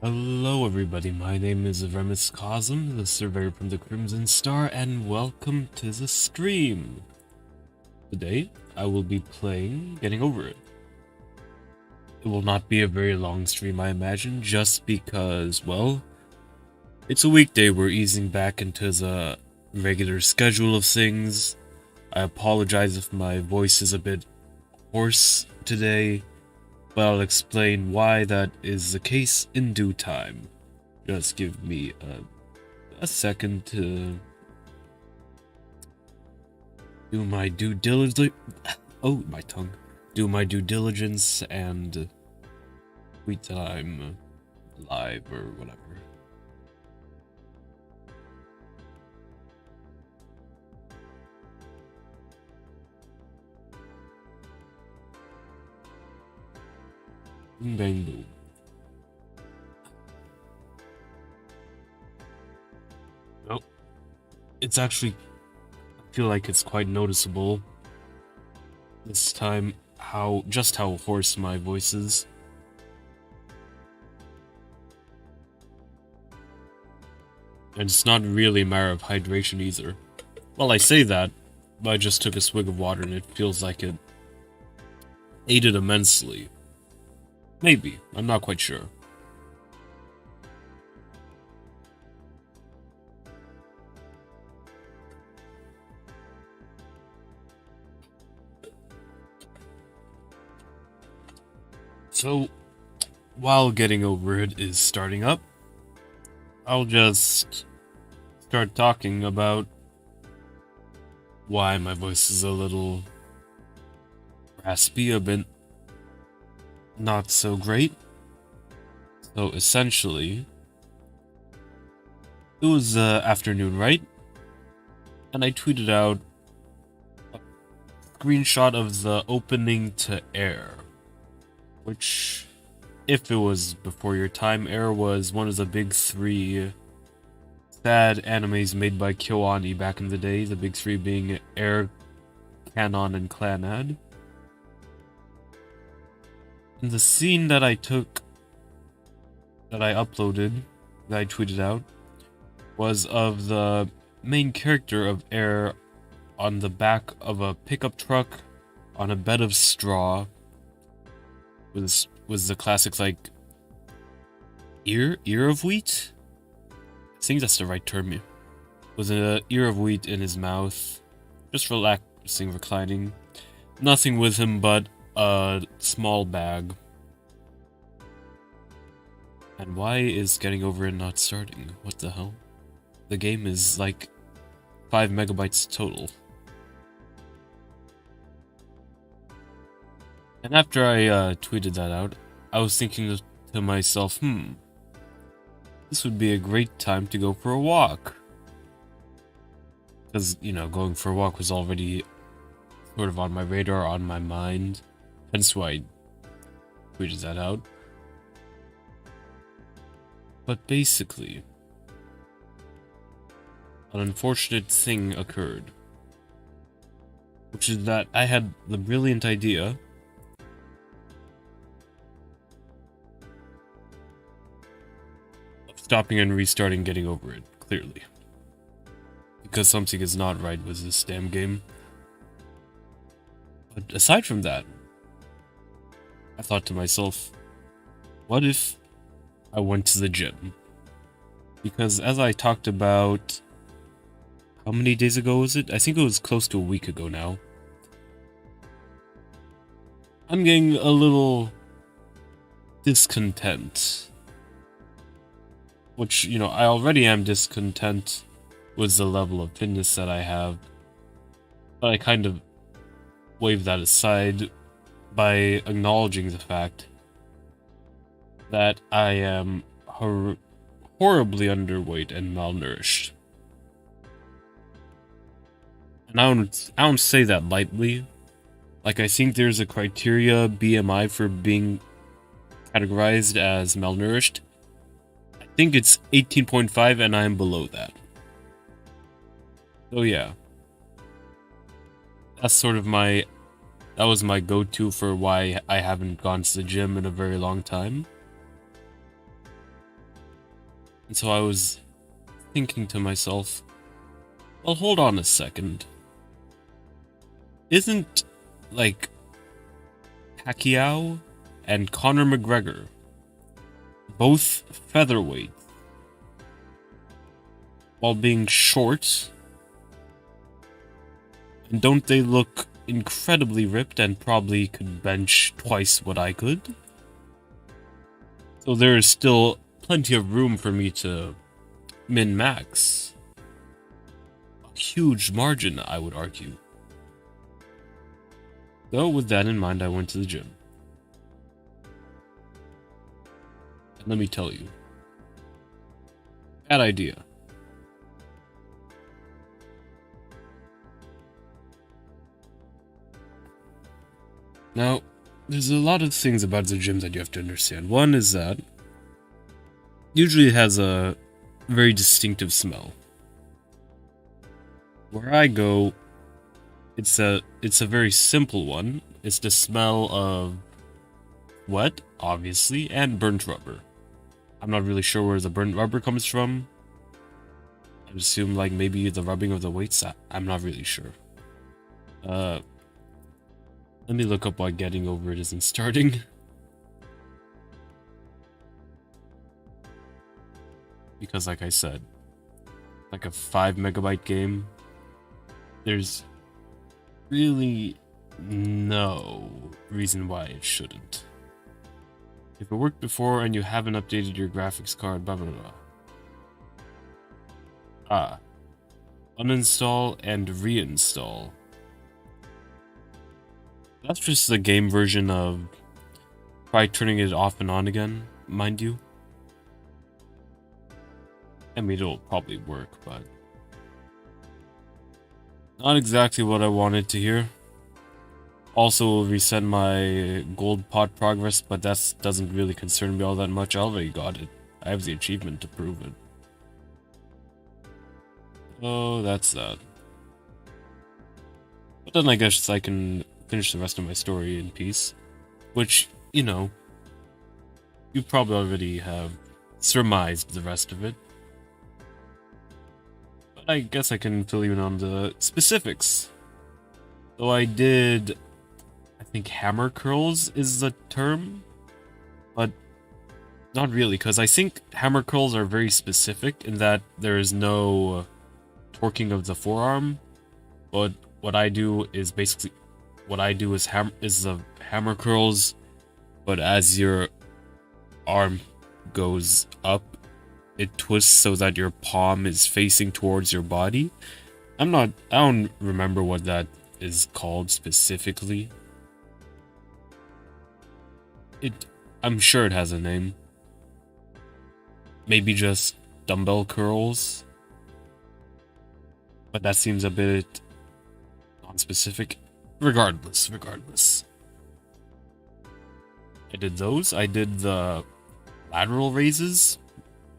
Hello everybody, my name is Remys Kosm, the Surveyor from the Crimson Star, and welcome to the stream! Today, I will be playing Getting Over It. It will not be a very long stream, I imagine, just because, well, it's a weekday, we're easing back into the regular schedule of things. I apologize if my voice is a bit hoarse today, but I'll explain why that is the case in due time. Just give me a second to do my due diligence. Oh, my tongue. Do my due diligence and tweet that I'm live or whatever. Bang boom. Nope. It's actually, I feel like it's quite noticeable this time just how hoarse my voice is. And it's not really a matter of hydration either. Well, I say that, but I just took a swig of water and it feels like it aided immensely. Maybe, I'm not quite sure. So, while Getting Over It is starting up, I'll just start talking about why my voice is a little raspy, a bit not so great. So essentially, it was afternoon, right? And I tweeted out a screenshot of the opening to Heir, which, if it was before your time, Heir was one of the big three sad animes made by KyoAni back in the day, the big three being Heir, Canon, and Clannad. And the scene that I took, that I uploaded, that I tweeted out, was of the main character of Heir on the back of a pickup truck on a bed of straw. Was the classic, like, ear of wheat? I think that's the right term. Was an ear of wheat in his mouth, just relaxing, reclining. Nothing with him but a small bag. And why is Getting Over It not starting? What the hell? The game is like 5 megabytes total. And after I tweeted that out, I was thinking to myself, this would be a great time to go for a walk. Because, you know, going for a walk was already sort of on my radar, on my mind. Hence why I tweeted that out. But basically, an unfortunate thing occurred. Which is that I had the brilliant idea of stopping and restarting Getting Over It, clearly. Because something is not right with this damn game. But aside from that, I thought to myself, what if I went to the gym? Because as I talked about, how many days ago was it? I think it was close to a week ago now. I'm getting a little discontent. Which, you know, I already am discontent with the level of fitness that I have. But I kind of wave that aside by acknowledging the fact that I am horribly underweight and malnourished. And I don't say that lightly. Like, I think there's a criteria, BMI, for being categorized as malnourished. I think it's 18.5 and I'm below that. So yeah. That's sort of that was my go-to for why I haven't gone to the gym in a very long time. And so I was thinking to myself, well, hold on a second. Isn't, like, Pacquiao and Conor McGregor both featherweight while being short? And don't they look incredibly ripped and probably could bench twice what I could? So there is still plenty of room for me to min-max. A huge margin, I would argue. So with that in mind, I went to the gym. And let me tell you, bad idea. Now, there's a lot of things about the gym that you have to understand. One is that usually it has a very distinctive smell. Where I go, it's a very simple one. It's the smell of wet, obviously, and burnt rubber. I'm not really sure where the burnt rubber comes from. I assume like maybe the rubbing of the weights. I'm not really sure. Let me look up why getting over it isn't starting. Because like I said, like a 5 megabyte game, there's really no reason why it shouldn't. If it worked before and you haven't updated your graphics card, blah blah blah. Ah. Uninstall and reinstall. That's just the game version of try turning it off and on again, mind you. I mean, it'll probably work, but not exactly what I wanted to hear. Also will reset my gold pot progress, but that doesn't really concern me all that much. I already got it. I have the achievement to prove it. Oh, that's that. But then I guess I can finish the rest of my story in peace. Which, you know, you probably already have surmised the rest of it. But I guess I can fill you in on the specifics. So I did, I think hammer curls is the term, but not really, because I think hammer curls are very specific in that there is no torquing of the forearm, but what I do is basically, the hammer curls, but as your arm goes up, it twists so that your palm is facing towards your body. I don't remember what that is called specifically. I'm sure it has a name. Maybe just dumbbell curls. But that seems a bit non-specific. Regardless. I did those. I did the lateral raises.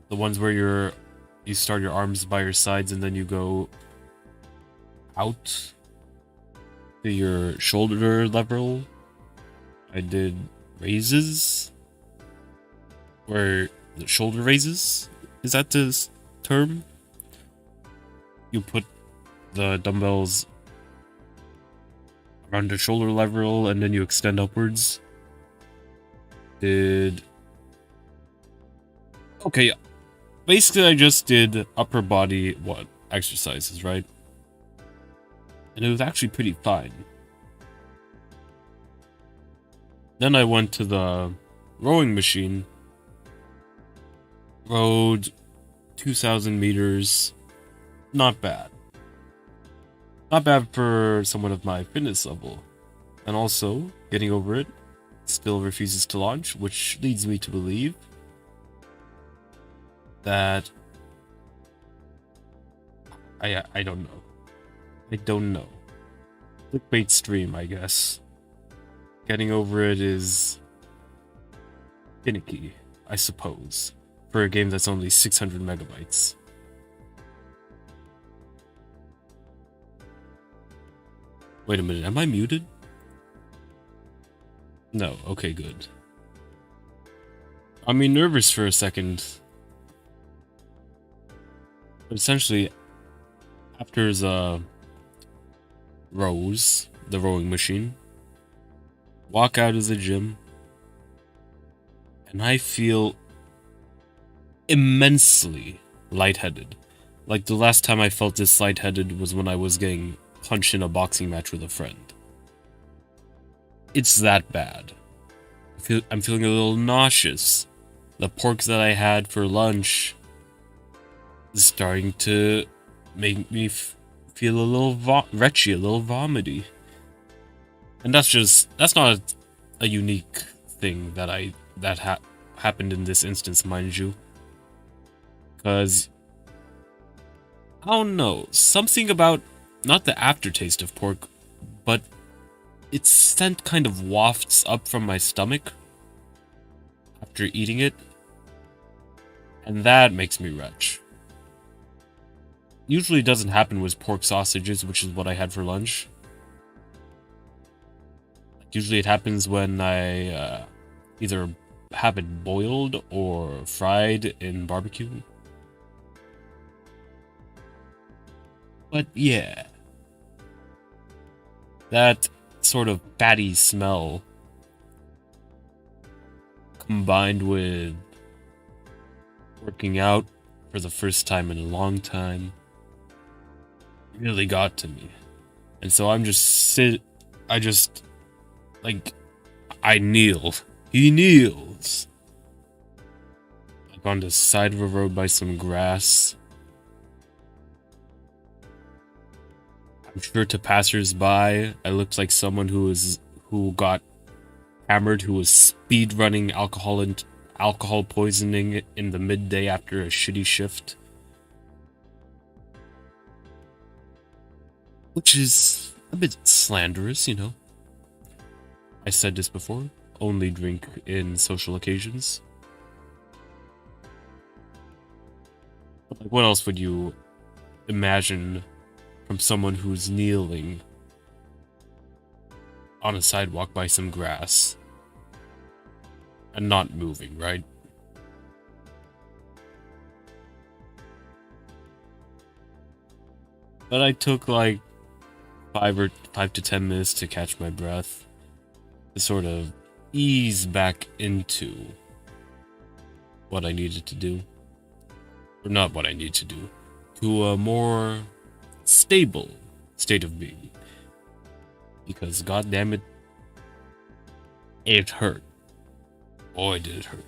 The ones where you start your arms by your sides and then you go out to your shoulder level. I did raises. Where the shoulder raises? Is that the term? You put the dumbbells around the shoulder level and then you extend upwards. Okay, basically I just did upper body exercises, right? And it was actually pretty fine. Then I went to the rowing machine, rowed 2,000 meters. Not bad. Not bad for someone of my fitness level. And also, getting over it, still refuses to launch, which leads me to believe that I don't know. I don't know. Clickbait stream, I guess. Getting over it is finicky, I suppose, for a game that's only 600 megabytes. Wait a minute, am I muted? No, okay, good. I mean, nervous for a second. But essentially, after the rows, the rowing machine, walk out of the gym, and I feel immensely lightheaded. Like the last time I felt this lightheaded was when I was getting punched in a boxing match with a friend. It's that bad. I'm feeling a little nauseous. The pork that I had for lunch is starting to make me feel a little retchy, a little vomity. And that's not a unique thing that happened in this instance, mind you. Because I don't know, something about not the aftertaste of pork, but its scent kind of wafts up from my stomach after eating it, and that makes me retch. Usually it doesn't happen with pork sausages, which is what I had for lunch. Usually it happens when I either have it boiled or fried in barbecue. But yeah, that sort of fatty smell combined with working out for the first time in a long time really got to me. And so I kneel. He kneels. Like on the side of a road by some grass. I'm sure to passers-by, I looked like someone who got hammered, who was speed running alcohol poisoning in the midday after a shitty shift. Which is a bit slanderous, you know. I said this before, only drink in social occasions. But like, what else would you imagine from someone who's kneeling on a sidewalk by some grass and not moving, right? But I took like 5 to 10 minutes to catch my breath, to sort of ease back into what I needed to do. Or not what I need to do. To a more stable state of being. Because goddammit, it hurt. Boy, did it hurt.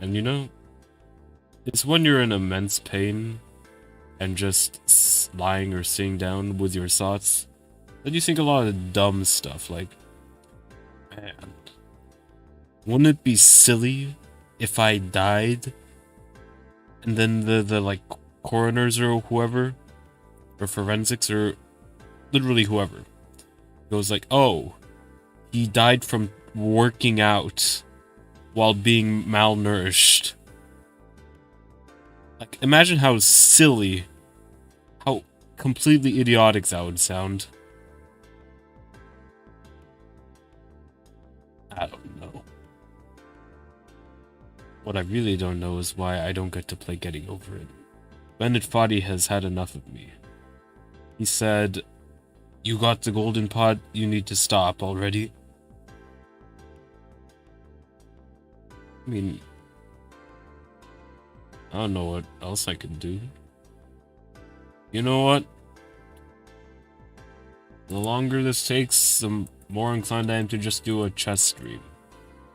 And you know, it's when you're in immense pain and just lying or sitting down with your thoughts that you think a lot of dumb stuff like, man, wouldn't it be silly if I died and then the like coroners or whoever, or forensics or literally whoever goes like, oh, he died from working out while being malnourished. Like, imagine how silly, how completely idiotic that would sound. I don't know. What I really don't know is why I don't get to play Getting Over It. Bennett Foddy has had enough of me. He said, you got the golden pot, you need to stop already. I mean, I don't know what else I could do. You know what? The longer this takes, the more inclined I am to just do a chess stream.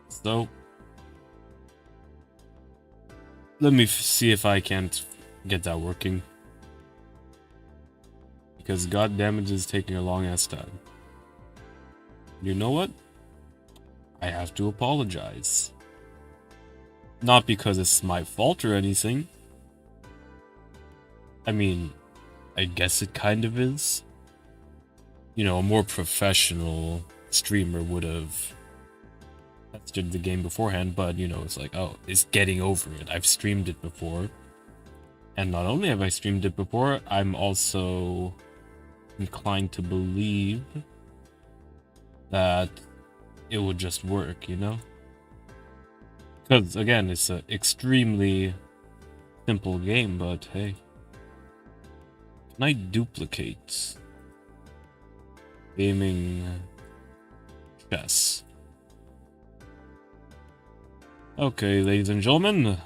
So, let me see if I can't get that working. Because goddammit, it is taking a long ass time. You know what? I have to apologize. Not because it's my fault or anything. I mean, I guess it kind of is. You know, a more professional streamer would have tested the game beforehand, but, you know, it's like, oh, it's Getting Over It. I've streamed it before. And not only have I streamed it before, I'm also inclined to believe that it would just work, you know? Because, again, it's an extremely simple game, but hey. Can I duplicate gaming chess? Okay, ladies and gentlemen.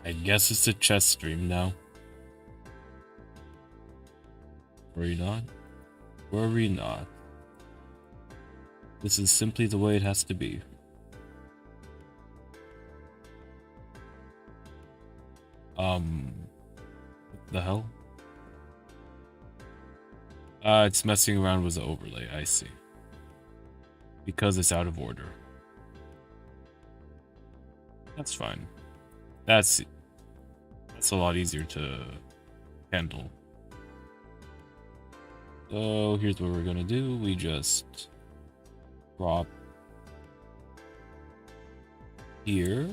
I guess it's a chess stream now. Worry not. Worry not. This is simply the way it has to be. What the hell? It's messing around with the overlay, I see. Because it's out of order. That's fine. That's a lot easier to handle. So here's what we're gonna do. We just crop here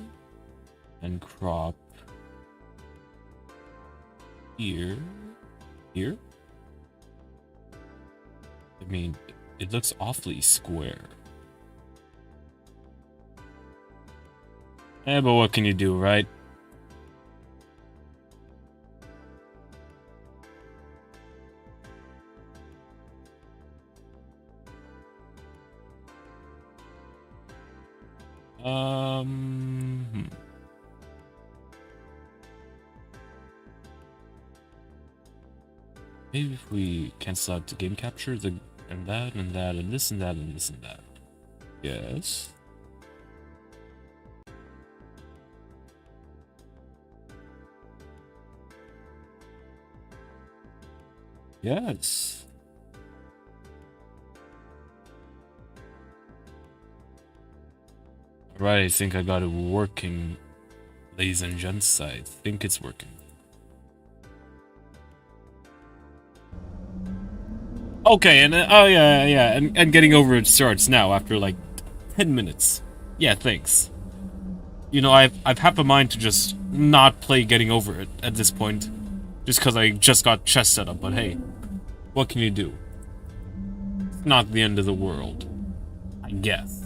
and crop here. I mean, it looks awfully square. Eh, but what can you do, right? Maybe if we cancel out the game capture, and that, and that, and this, and that, and this, and that. Yes. Yes. Alright, I think I got it working, ladies and gents. I think it's working. Okay, and oh yeah, and getting over it starts now after like 10 minutes. Yeah, thanks. You know, I've half a mind to just not play Getting Over It at this point, just because I just got chess set up. But hey, what can you do? It's not the end of the world, I guess.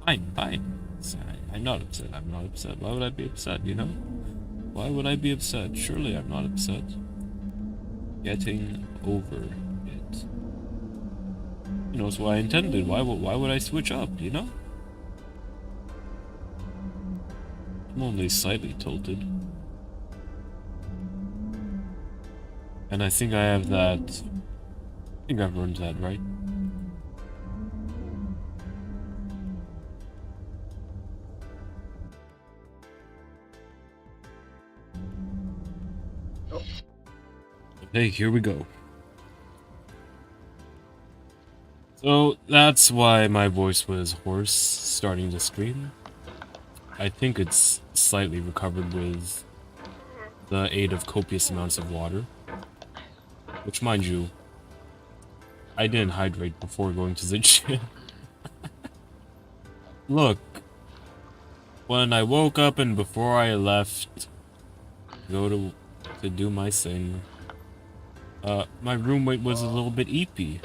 Fine. I'm not upset. I'm not upset. Why would I be upset? You know? Why would I be upset? Surely I'm not upset. Getting over it. You know, it's what I intended. Why would I switch up, you know? I'm only slightly tilted. And I think I have that... I think I've earned that, right? Hey, here we go. So, that's why my voice was hoarse starting the stream. I think it's slightly recovered with the aid of copious amounts of water. Which, mind you, I didn't hydrate before going to the gym. Look, when I woke up and before I left, go to do my thing, my roommate was a little bit eepy.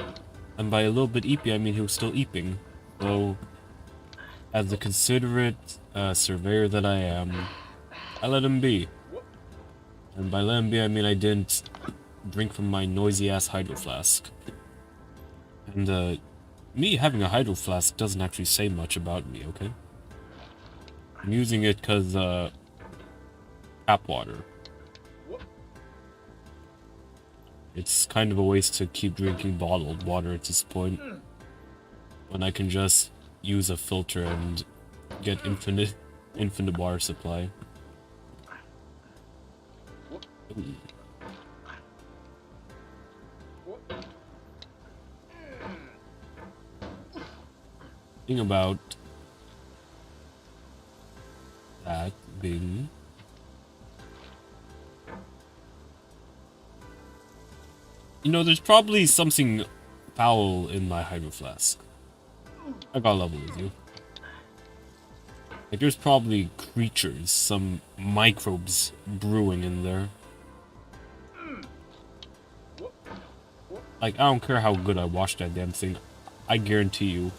And by a little bit eepy, I mean he was still eeping. So, as the considerate surveyor that I am, I let him be. And by let him be, I mean I didn't drink from my noisy-ass hydro flask. And, me having a hydro flask doesn't actually say much about me, okay? I'm using it because, tap water. It's kind of a waste to keep drinking bottled water at this point, when I can just use a filter and get infinite water supply. Ooh. Thing about that being, you know, there's probably something foul in my hydro flask. I got level with you. Like, there's probably creatures, some microbes brewing in there. Like, I don't care how good I watch that damn thing. I guarantee you,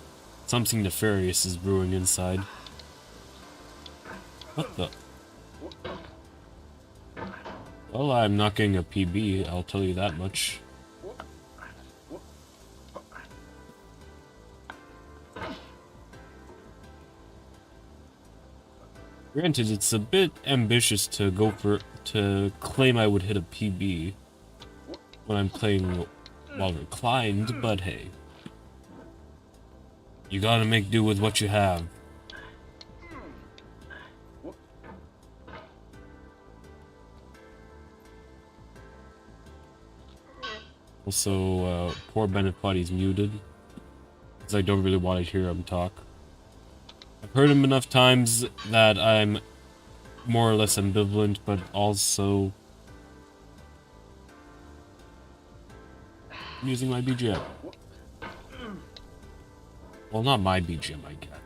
something nefarious is brewing inside. What the? Well, I'm not getting a PB, I'll tell you that much. Granted, it's a bit ambitious to claim I would hit a PB when I'm playing while reclined, but hey. You gotta make do with what you have. Also, poor Bennett Buddy's muted, because I don't really want to hear him talk. I've heard him enough times that I'm more or less ambivalent, but also I'm using my BGM. Well, not my BGM, I guess.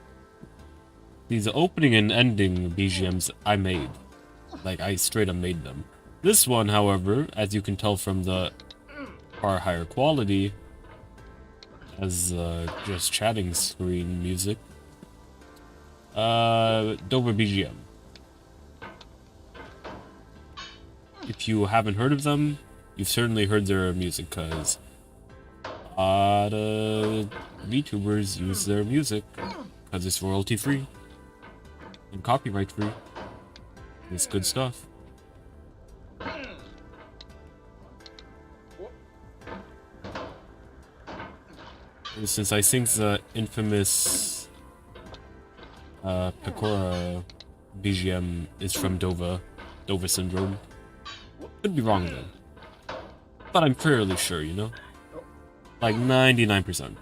These opening and ending BGMs I made. Like, I straight up made them. This one, however, as you can tell from the far higher quality, as just chatting screen music. Dover BGM. If you haven't heard of them, you've certainly heard their music, because VTubers use their music because it's royalty free and copyright free. It's good stuff. And since I think the infamous Pecora BGM is from Dover Syndrome. Could be wrong though. But I'm fairly sure, you know? Like 99%.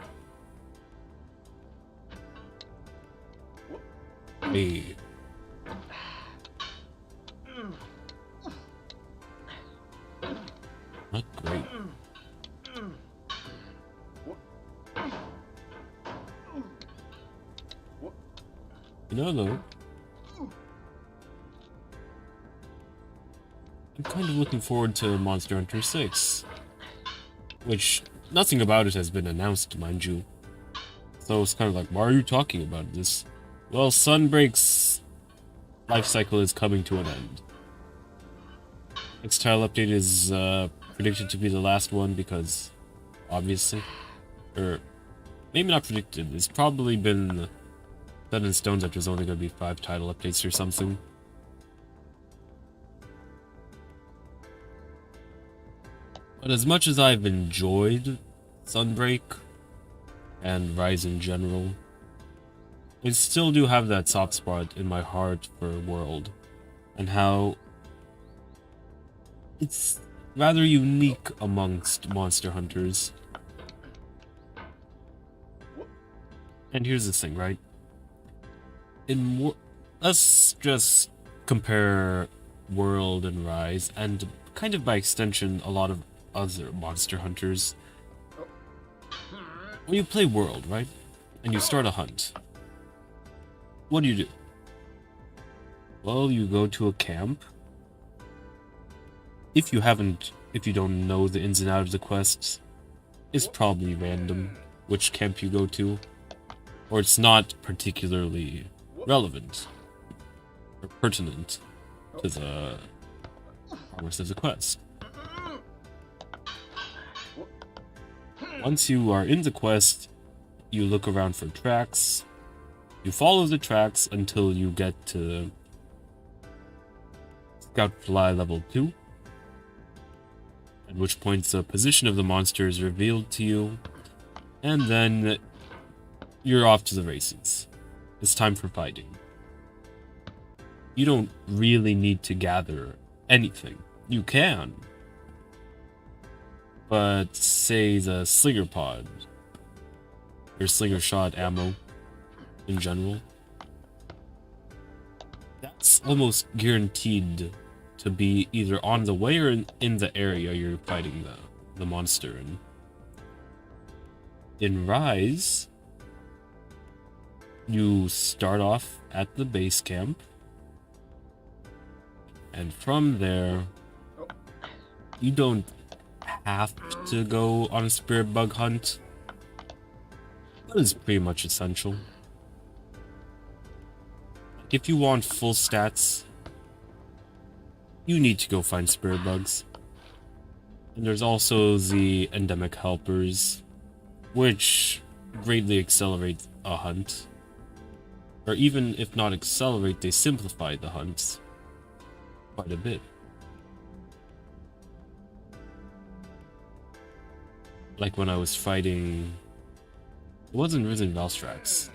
Hey. Not great. You know though, I'm kind of looking forward to Monster Hunter 6. Which, nothing about it has been announced, mind you. So it's kind of like, why are you talking about this? Well, Sunbreak's life cycle is coming to an end. Its title update is predicted to be the last one because, obviously, or maybe not predicted, it's probably been set in stone that there's only going to be 5 title updates or something. But as much as I've enjoyed Sunbreak and Rise in general, I still do have that soft spot in my heart for World, and how it's rather unique amongst Monster Hunters. And here's the thing, right? Let's just compare World and Rise, and kind of by extension a lot of other Monster Hunters. When you play World, right? And you start a hunt, what do? Well, you go to a camp. If you don't know the ins and outs of the quests, it's probably random which camp you go to, or it's not particularly relevant or pertinent to the progress of the quest. Once you are in the quest, you look around for tracks. You follow the tracks until you get to Scout Fly level 2, at which point the position of the monster is revealed to you, and then you're off to the races. It's time for fighting. You don't really need to gather anything. You can. But say the Slinger Pod, or Slinger Shot ammo in general, that's almost guaranteed to be either on the way or in the area you're fighting the monster in. In Rise, you start off at the base camp, and from there, you don't have to go on a spirit bug hunt. That is pretty much essential. Like, if you want full stats, you need to go find spirit bugs. And there's also the endemic helpers, which greatly accelerate a hunt. Or even if not accelerate, they simplify the hunts quite a bit. Like when I was fighting... It wasn't Risen Valstrax.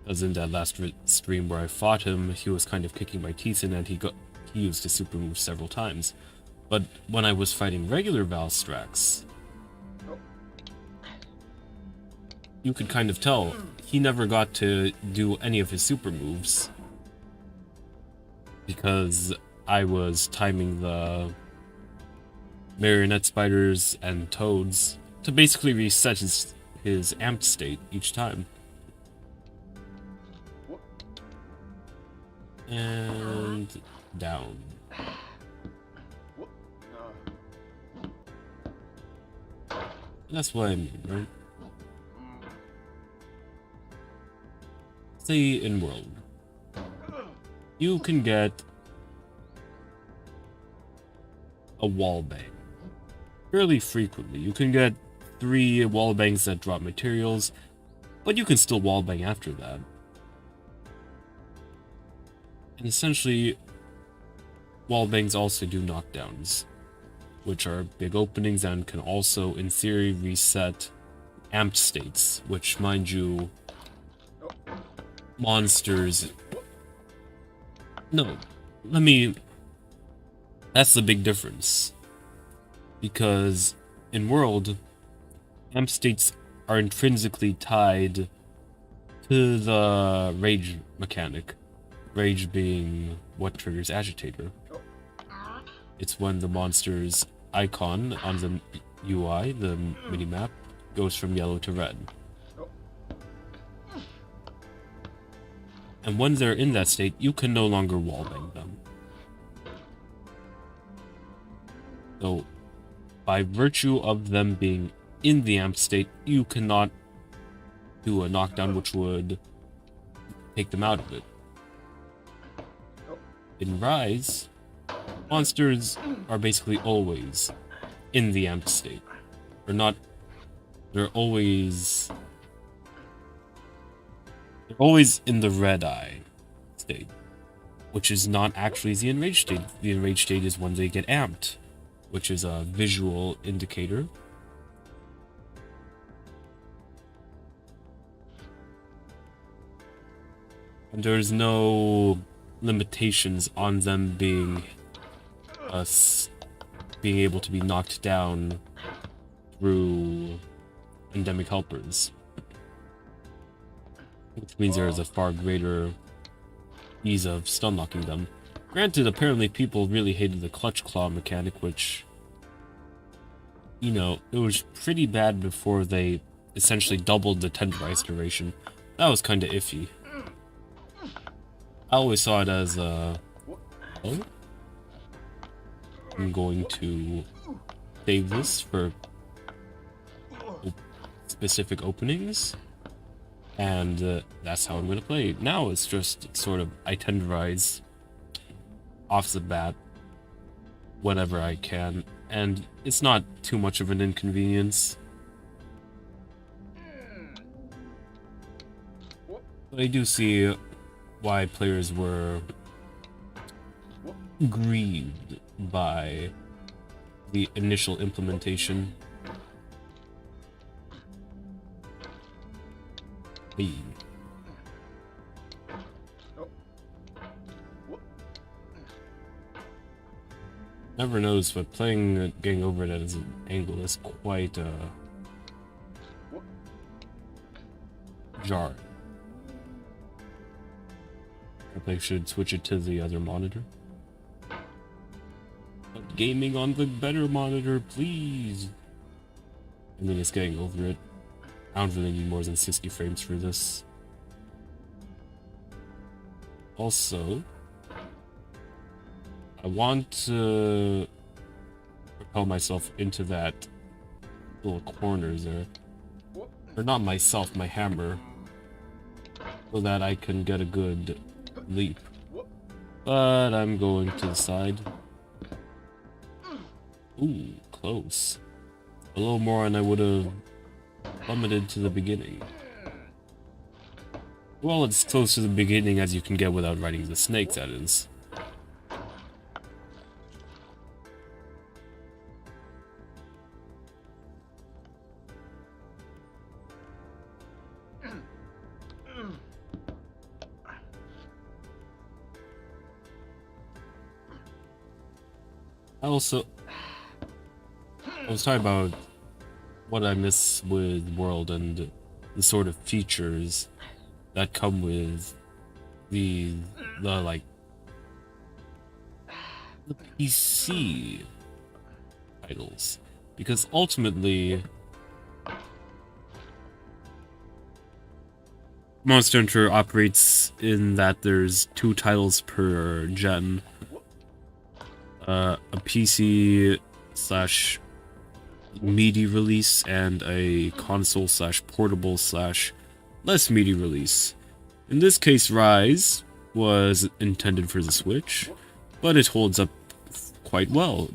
As in that last stream where I fought him, he was kind of kicking my teeth in and he used his super move several times. But when I was fighting regular Valstrax, you could kind of tell he never got to do any of his super moves. Because I was timing the marionette spiders and toads to basically reset his amped state each time. And down. That's what I mean, right? Say in world, you can get a wall bang fairly frequently. You can get 3 wall bangs that drop materials, but you can still wall bang after that. And essentially, wall bangs also do knockdowns, which are big openings and can also, in theory, reset amped states, which, mind you, monsters... No, that's the big difference. Because in World, amp states are intrinsically tied to the rage mechanic. Rage being what triggers Agitator. It's when the monster's icon on the UI, the minimap, goes from yellow to red. And when they're in that state, you can no longer wallbang them. So, by virtue of them being in the amp state, you cannot do a knockdown which would take them out of it. In Rise, monsters are basically always in the amped state. They're always in the red eye state, which is not actually the enraged state. The enraged state is when they get amped, which is a visual indicator. And there's no limitations on them being able to be knocked down through endemic helpers, which means there is a far greater ease of stun locking them. Granted, apparently people really hated the clutch claw mechanic, which, you know, it was pretty bad before they essentially doubled the tenderize duration. That was kind of iffy. I always saw it as I'm going to save this for specific openings, and that's how I'm going to play. Now it's just sort of I tenderize off the bat whenever I can, and it's not too much of an inconvenience. But I do see why players were grieved by the initial implementation. Never knows, but getting over it as an angle is quite jarring. I should switch it to the other monitor. But gaming on the better monitor, please. I mean, it's getting over it. I don't really need more than 60 frames for this. Also, I want to propel myself into that little corners there. Or not myself, my hammer. So that I can get a good leap. But I'm going to the side. Ooh, close. A little more and I would have plummeted to the beginning. Well, it's close to the beginning as you can get without riding the snake, that is. I was talking about what I miss with World and the sort of features that come with the PC titles, because ultimately Monster Hunter operates in that there's 2 titles per gen. A PC slash meaty release and a console slash portable slash less meaty release. In this case, Rise was intended for the Switch, but it holds up quite well.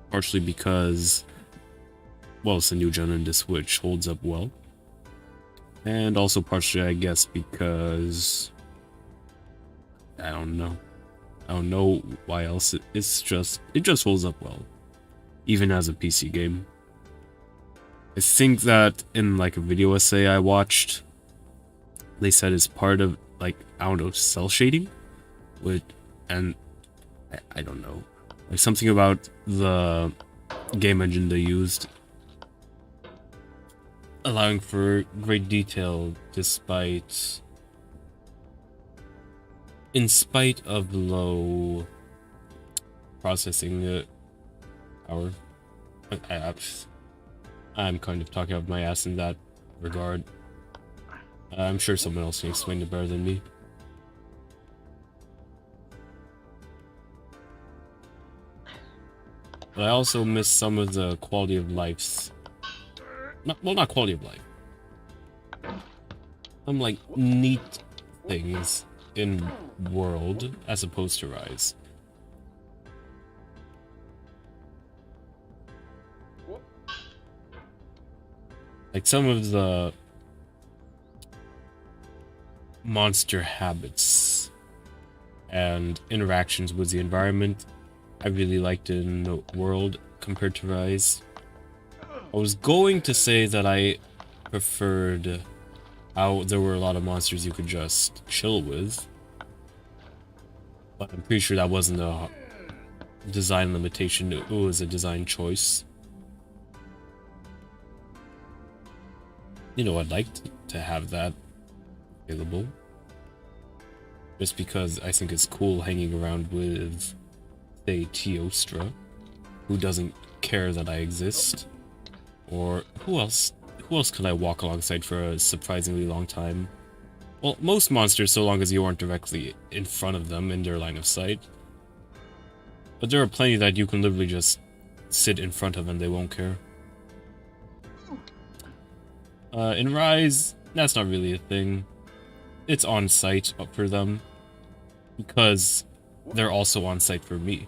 Partially because, well, it's a new gen and the Switch holds up well. And also partially, I guess, because I don't know why else. It just holds up well, even as a PC game. I think that in like a video essay I watched, they said it's part of like, I don't know, cell shading, and I don't know, like something about the game engine they used, allowing for great detail in spite of low processing power. I'm kind of talking out my ass in that regard. I'm sure someone else can explain it better than me. But I also miss some of the quality of life. Not quality of life. Some like neat things in World as opposed to Rise. Like some of the monster habits and interactions with the environment I really liked in World compared to Rise. I was going to say that I preferred how there were a lot of monsters you could just chill with, but I'm pretty sure that wasn't a design limitation, it was a design choice. You know, I'd like to have that available, just because I think it's cool hanging around with, say, Teostra, who doesn't care that I exist. Or who else could I walk alongside for a surprisingly long time? Well, most monsters, so long as you aren't directly in front of them in their line of sight. But there are plenty that you can literally just sit in front of and they won't care. In Rise, that's not really a thing. It's on site for them, because they're also on site for me.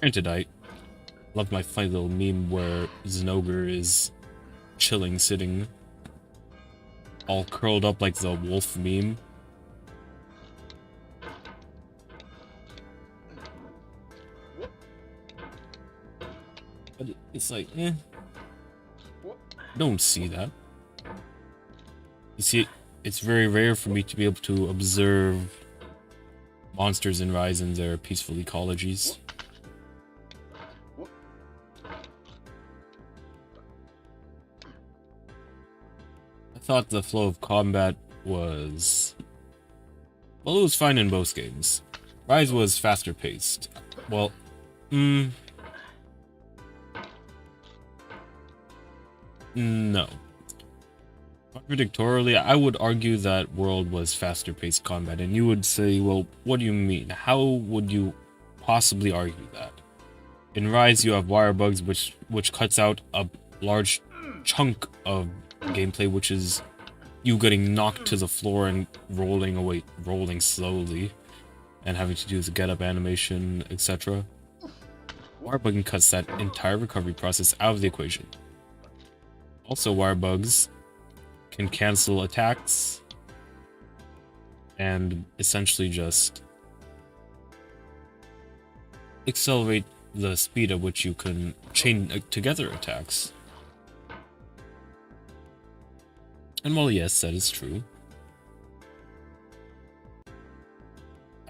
Granted, I love my funny little meme where Zinogre is chilling, sitting all curled up like the wolf meme. But it's like, I don't see that. You see, it's very rare for me to be able to observe monsters in Rise in their peaceful ecologies. I thought the flow of combat was... well, it was fine in both games. Rise was faster paced. Well, no. Contradictorily, I would argue that World was faster-paced combat, and you would say, well, what do you mean? How would you possibly argue that? In Rise, you have wire bugs, which cuts out a large chunk of gameplay, which is you getting knocked to the floor and rolling slowly, and having to do the get-up animation, etc. Wire bugging cuts that entire recovery process out of the equation. Also, wire bugs can cancel attacks and essentially just accelerate the speed at which you can chain together attacks. And while yes, that is true, I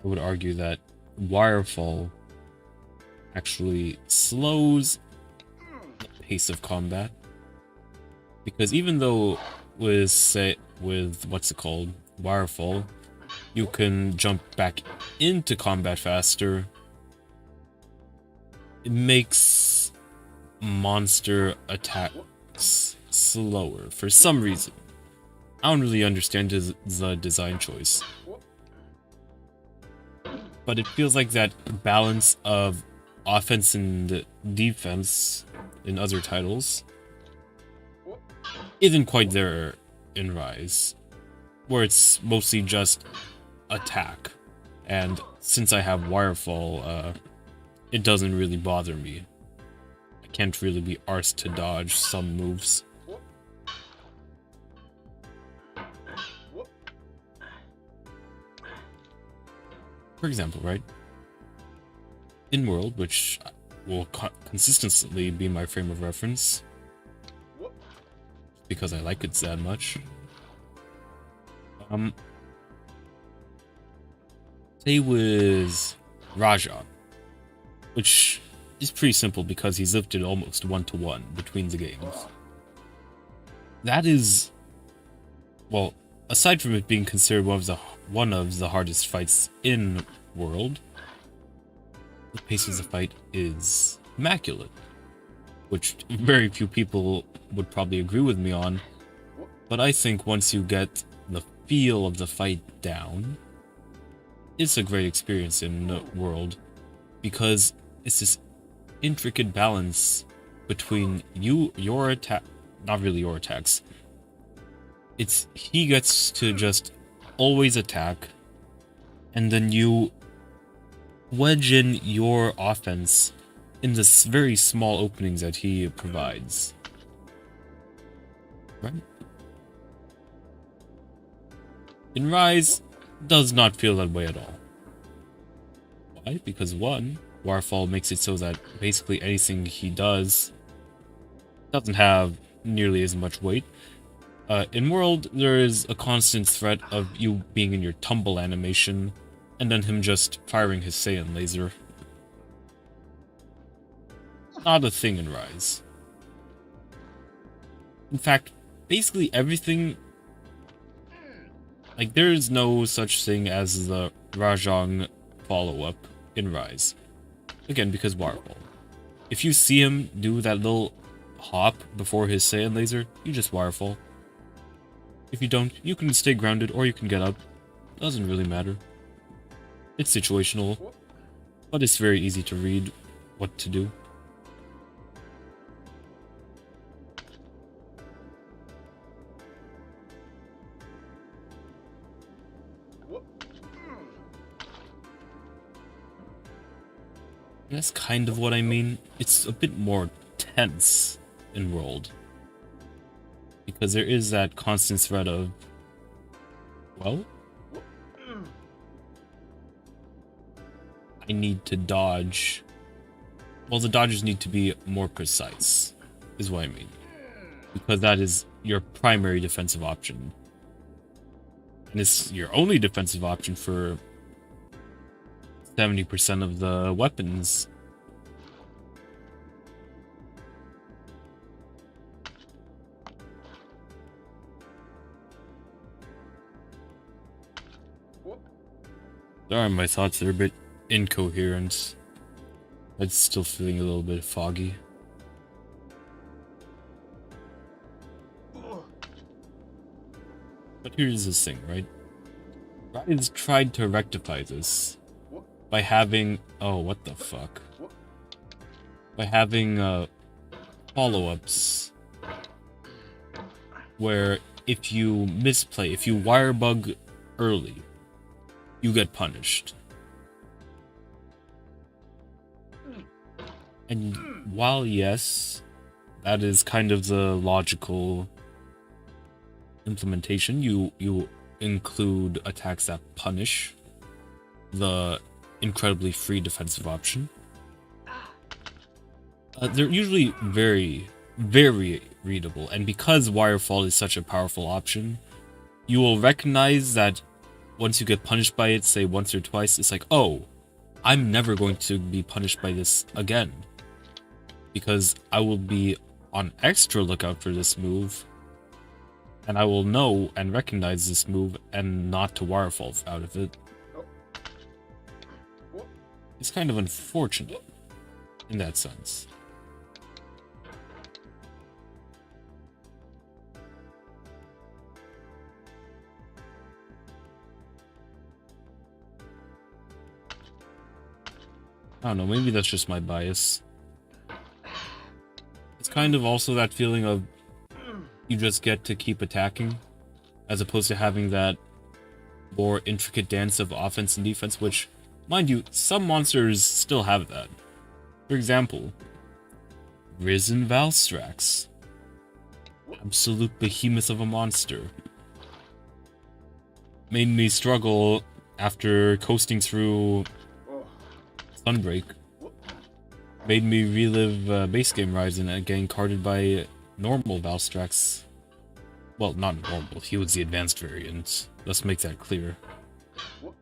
would argue that Wirefall actually slows the pace of combat, because even though with what's it called, Wirefall, you can jump back into combat faster, it makes monster attacks slower for some reason. I don't really understand the design choice, but it feels like that balance of offense and defense in other titles isn't quite there in Rise, where it's mostly just attack. And since I have Wirefall, it doesn't really bother me. I can't really be arsed to dodge some moves. For example, right? In World, which will consistently be my frame of reference, because I like it that much. Say with Raja, which is pretty simple because he's lifted almost 1-to-1 between the games. That is, well, aside from it being considered one of the hardest fights in World, the pace of the fight is immaculate, which very few people would probably agree with me on, but I think once you get the feel of the fight down, it's a great experience in World, because it's this intricate balance between your attack, not really your attacks. It's he gets to just always attack, and then you wedge in your offense in the very small openings that he provides. Right? In Rise, does not feel that way at all. Why? Because one, Wirefall makes it so that basically anything he does doesn't have nearly as much weight. In World, there is a constant threat of you being in your tumble animation, and then him just firing his Saiyan laser. Not a thing in Rise. In fact, basically everything... Like, there is no such thing as the Rajang follow-up in Rise. Again, because Wirefall. If you see him do that little hop before his Saiyan laser, you just Wirefall. If you don't, you can stay grounded or you can get up. Doesn't really matter. It's situational, but it's very easy to read what to do. That's kind of what I mean. It's a bit more tense in World, because there is that constant threat of, well, I need to dodge. Well, the dodges need to be more precise, is what I mean. Because that is your primary defensive option. And it's your only defensive option for 70% of the weapons. Sorry, my thoughts are a bit incoherent. I'm still feeling a little bit foggy. But here's this thing, right? Rise tried to rectify this by having... Oh, what the fuck? By having, follow-ups where if you misplay, if you wire bug early, you get punished. And while yes, that is kind of the logical implementation, you include attacks that punish the incredibly free defensive option. They're usually very, very readable, and because Wirefall is such a powerful option, you will recognize that once you get punished by it, say once or twice, it's like, oh, I'm never going to be punished by this again, because I will be on extra lookout for this move, and I will know and recognize this move and not to Wirefall out of it. It's kind of unfortunate in that sense. I don't know, maybe that's just my bias. It's kind of also that feeling of you just get to keep attacking, as opposed to having that more intricate dance of offense and defense, which, mind you, some monsters still have that. For example, Risen Valstrax. Absolute behemoth of a monster. Made me struggle after coasting through Sunbreak. Made me relive base game Ryzen and getting carded by normal Valstrax. Well, not normal, he was the advanced variant. Let's make that clear. But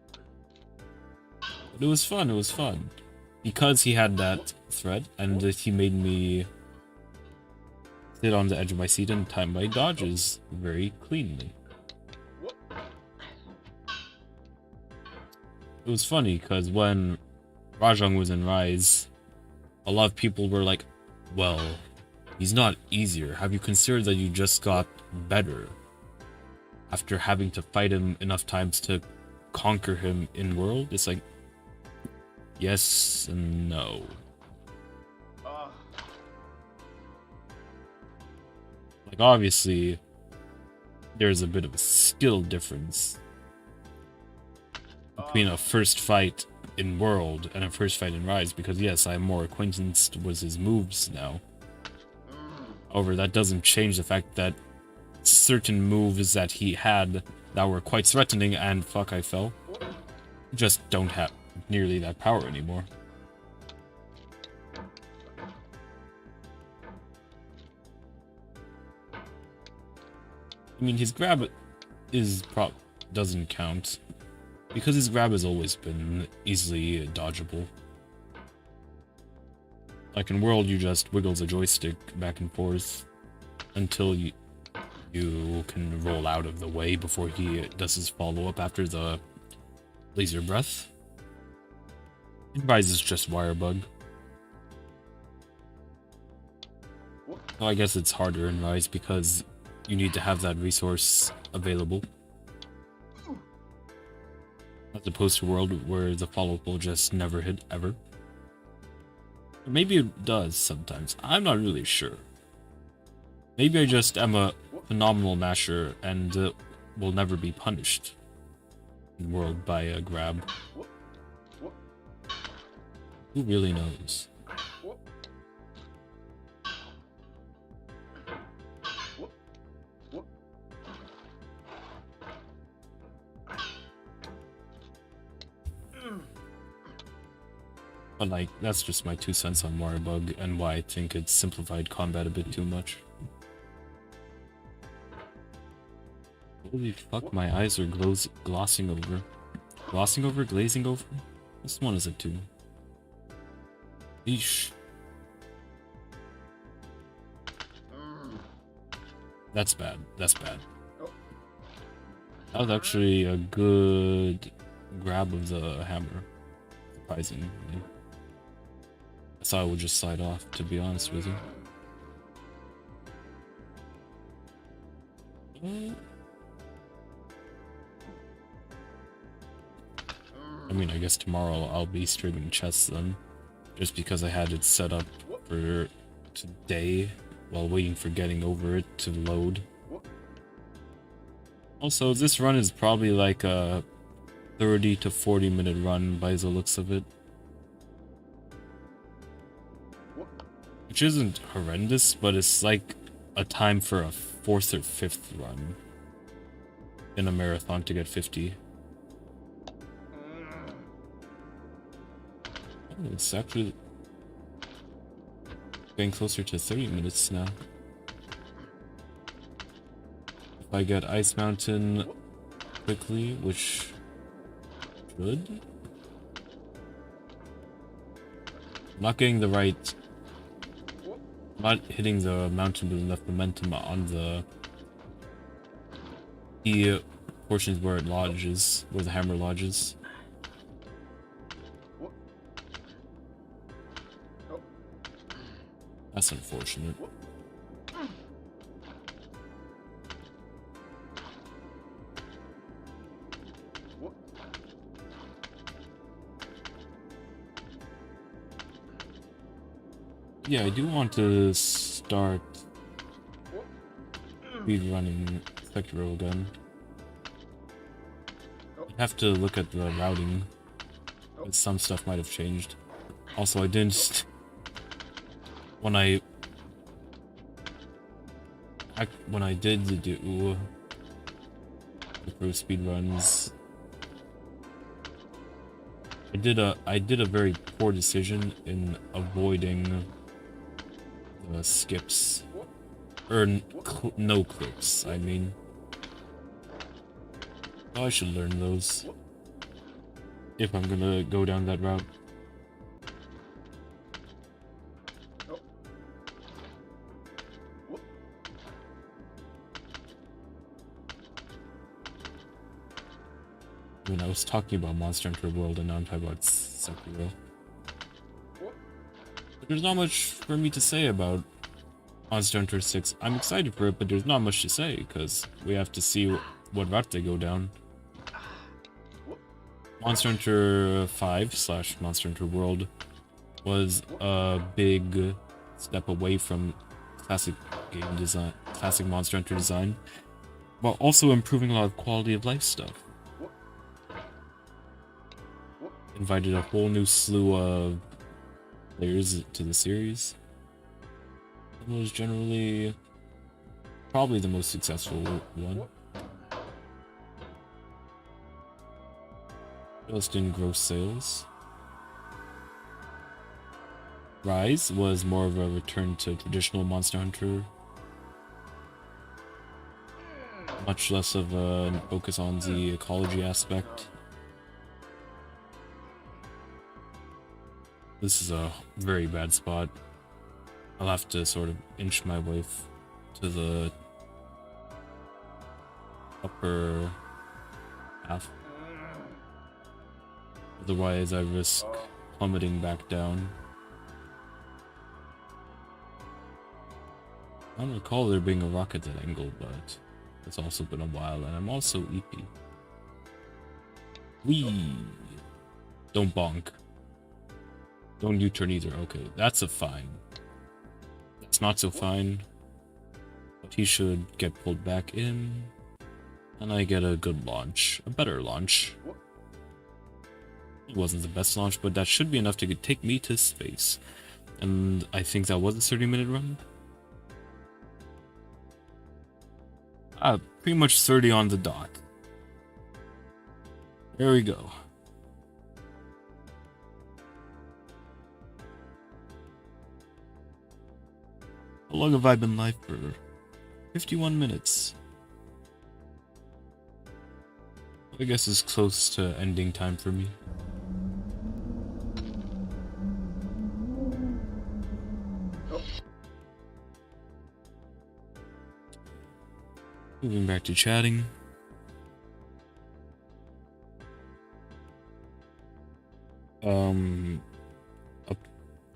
it was fun, it was fun. Because he had that threat, and he made me sit on the edge of my seat and time my dodges very cleanly. It was funny, because when Rajang was in Rise, a lot of people were like, well, he's not easier. Have you considered that you just got better after having to fight him enough times to conquer him in world? It's like, yes and no. Like, obviously, there's a bit of a skill difference between a first fight in World and a first fight in Rise, because yes, I'm more acquaintanced with his moves now. However, that doesn't change the fact that certain moves that he had that were quite threatening, and fuck, I fell, just don't have nearly that power anymore. I mean, his grab is doesn't count, because his grab has always been easily dodgeable. Like in World, you just wiggle the joystick back and forth until you can roll out of the way before he does his follow-up after the laser breath. In Rise is just wire bug. Well, I guess it's harder in Rise because you need to have that resource available, as opposed to World, where the follow-up will just never hit ever. Or maybe it does sometimes. I'm not really sure. Maybe I just am a phenomenal masher and will never be punished in World by a grab. Who really knows? But like, that's just my 2 cents on Wirebug and why I think it's simplified combat a bit too much. Holy fuck, my eyes are glossing over. Glossing over? Glazing over? This one is a 2. Eesh. That's bad. That's bad. That was actually a good grab of the hammer. Surprisingly. I thought I would just slide off, to be honest with you. I mean, I guess tomorrow I'll be streaming chess then, just because I had it set up for today while waiting for getting over it to load. Also, this run is probably like a 30 to 40 minute run by the looks of it. Which isn't horrendous, but it's like a time for a 4th or 5th run in a marathon to get 50. Oh, it's actually getting closer to 30 minutes now. If I get Ice Mountain quickly, which should. I'm not getting the right. I'm not hitting the mountain with enough momentum on the portions where it lodges, where the hammer lodges. That's unfortunate. Yeah, I do want to start speedrunning Sekiro again. I have to look at the routing, but some stuff might have changed. Also, I didn't... When I did do the pro speedruns, I did a very poor decision in avoiding the skips, or no clips, I mean. Oh, I should learn those if I'm gonna go down that route. I mean, I was talking about Monster Hunter World and now I'm talking about Sekiro. But there's not much for me to say about Monster Hunter 6. I'm excited for it, but there's not much to say, because we have to see what route they go down. Monster Hunter 5 / Monster Hunter World was a big step away from classic game design, classic Monster Hunter design, while also improving a lot of quality of life stuff. Invited a whole new slew of players to the series. It was generally probably the most successful one. Just in gross sales. Rise was more of a return to traditional Monster Hunter. Much less of a focus on the ecology aspect. This is a very bad spot. I'll have to sort of inch my way to the upper half. Otherwise, I risk plummeting back down. I don't recall there being a rock at that angle, but it's also been a while, and I'm also EP. Whee! Don't bonk. Don't U-turn either. Okay, that's a fine. That's not so fine. But he should get pulled back in. And I get a good launch. A better launch. It wasn't the best launch, but that should be enough to take me to space. And I think that was a 30-minute run. Pretty much 30 on the dot. There we go. How long have I been live for? 51 minutes. I guess it's close to ending time for me. Moving back to chatting.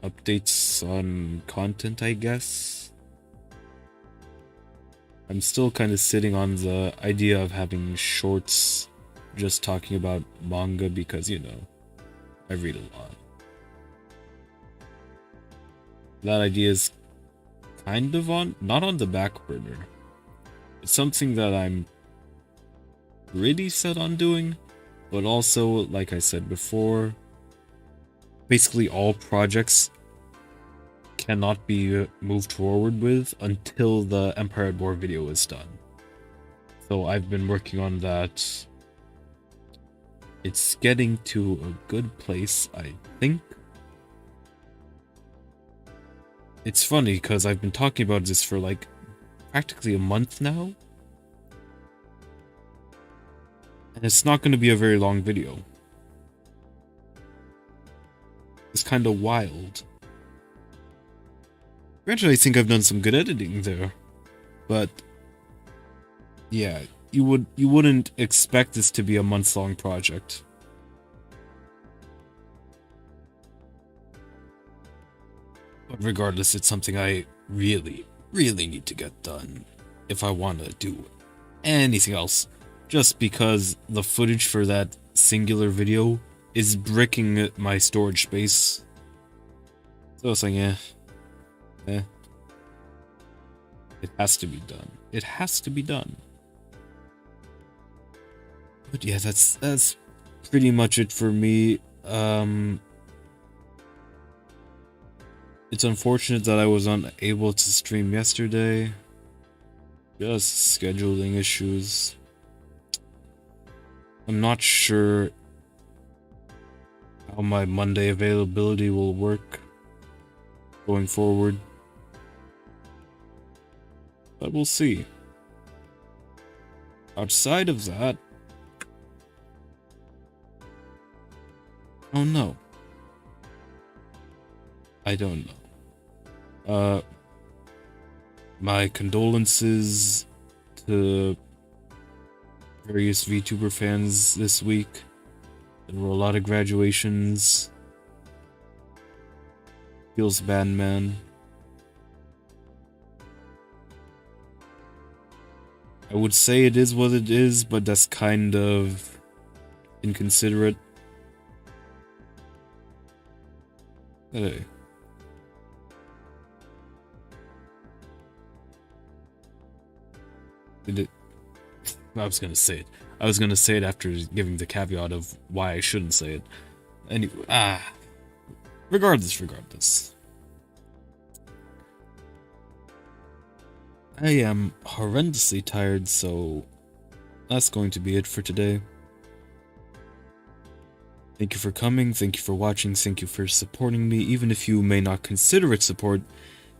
Updates on content, I guess. I'm still kind of sitting on the idea of having shorts just talking about manga because, you know, I read a lot. That idea is kind of not on the back burner. It's something that I'm really set on doing, but also, like I said before, basically all projects cannot be moved forward with until the Empire at War video is done. So I've been working on that. It's getting to a good place, I think. It's funny because I've been talking about this for like practically a month now. And it's not going to be a very long video. It's kind of wild. Granted, I think I've done some good editing there. But yeah, you wouldn't expect this to be a month-long project. But regardless, it's something I really need to get done if I want to do anything else. Just because the footage for that singular video is bricking my storage space. So it's like, it has to be done. It has to be done. But yeah, that's pretty much it for me. It's unfortunate that I was unable to stream yesterday. Just scheduling issues. I'm not sure how my Monday availability will work going forward. But we'll see. Outside of that, oh no. I don't know. My condolences to various VTuber fans this week. There were a lot of graduations. Feels bad, man. I would say it is what it is, but that's kind of inconsiderate. Hey. Did it? I was gonna say it. I was gonna say it after giving the caveat of why I shouldn't say it. Anyway, regardless. I am horrendously tired, so that's going to be it for today. Thank you for coming, thank you for watching, thank you for supporting me, even if you may not consider it support,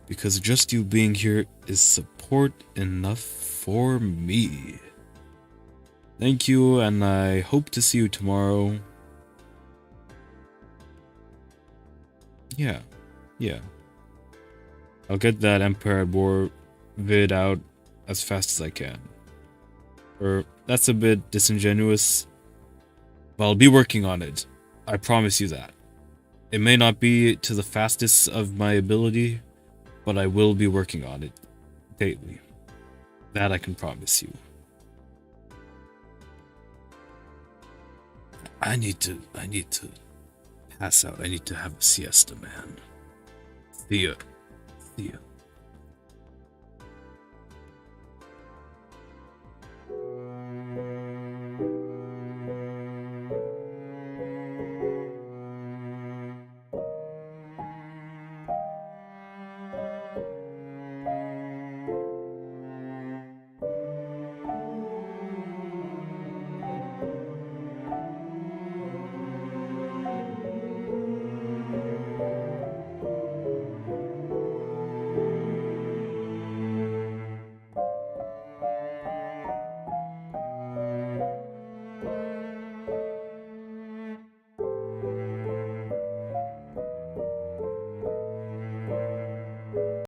because just you being here is support enough for me. Thank you, and I hope to see you tomorrow. Yeah. I'll get that Empire at War vid out as fast as I can. Or, that's a bit disingenuous. But I'll be working on it. I promise you that. It may not be to the fastest of my ability, but I will be working on it daily. That I can promise you. I need to pass out. I need to have a siesta, man. See ya.